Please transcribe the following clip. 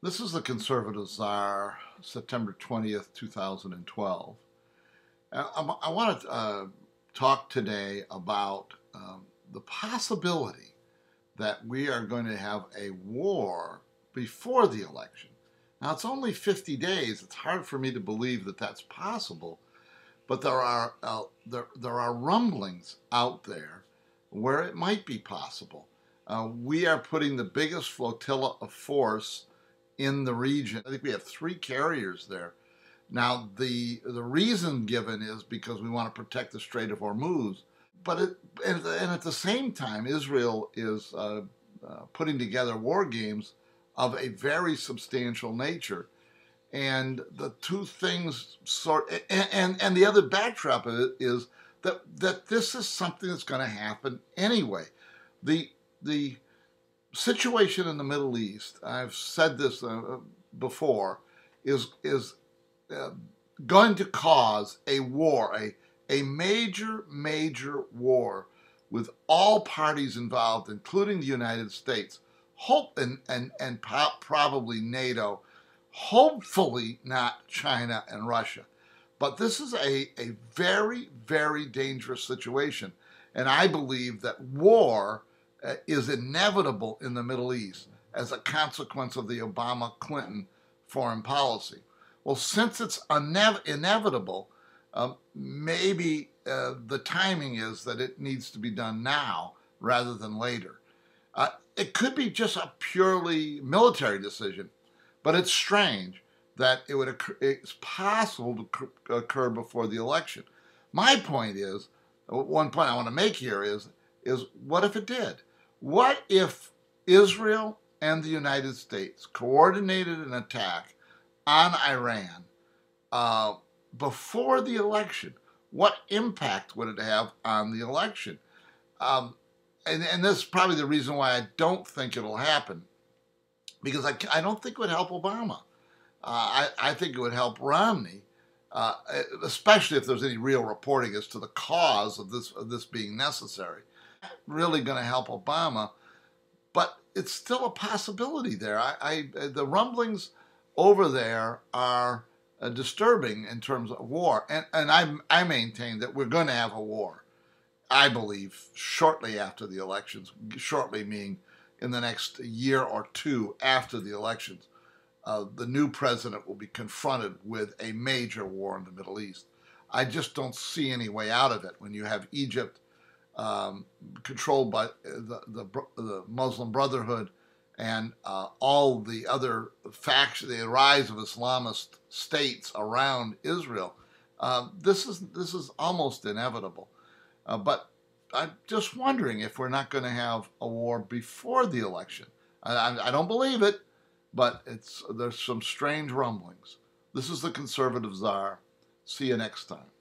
This is the Conservative Czar, September 20th, 2012. I want to talk today about the possibility that we are going to have a war before the election. Now, it's only 50 days. It's hard for me to believe that that's possible, but there are rumblings out there where it might be possible. We are putting the biggest flotilla of force in the region. I think we have 3 carriers there. Now, the reason given is because we want to protect the Strait of Hormuz, and at the same time, Israel is putting together war games of a very substantial nature. And the two things and the other backdrop of it is that this is something that's going to happen anyway. The situation in the Middle East, I've said this before, is going to cause a war, a major war with all parties involved, including the United States, and probably NATO, hopefully not China and Russia. But this is a very dangerous situation. And I believe that war is inevitable in the Middle East as a consequence of the Obama-Clinton foreign policy. Well, since it's inevitable, maybe the timing is that it needs to be done now rather than later. It could be just a purely military decision, but it's strange that it's possible to occur before the election. My point is, one point I want to make here is what if it did? What if Israel and the United States coordinated an attack on Iran before the election? What impact would it have on the election? And this is probably the reason why I don't think it'll happen, because I don't think it would help Obama. I think it would help Romney, especially if there's any real reporting as to the cause of this being necessary. Really going to help Obama, but it's still a possibility there. The rumblings over there are disturbing in terms of war, and I maintain that we're going to have a war. I believe shortly after the elections, shortly meaning in the next year or two after the elections, the new president will be confronted with a major war in the Middle East. I just don't see any way out of it when you have Egypt controlled by the Muslim Brotherhood and all the other factions, the rise of Islamist states around Israel. This is almost inevitable. But I'm just wondering if we're not going to have a war before the election. I don't believe it, but there's some strange rumblings. This is the Conservative Czar. See you next time.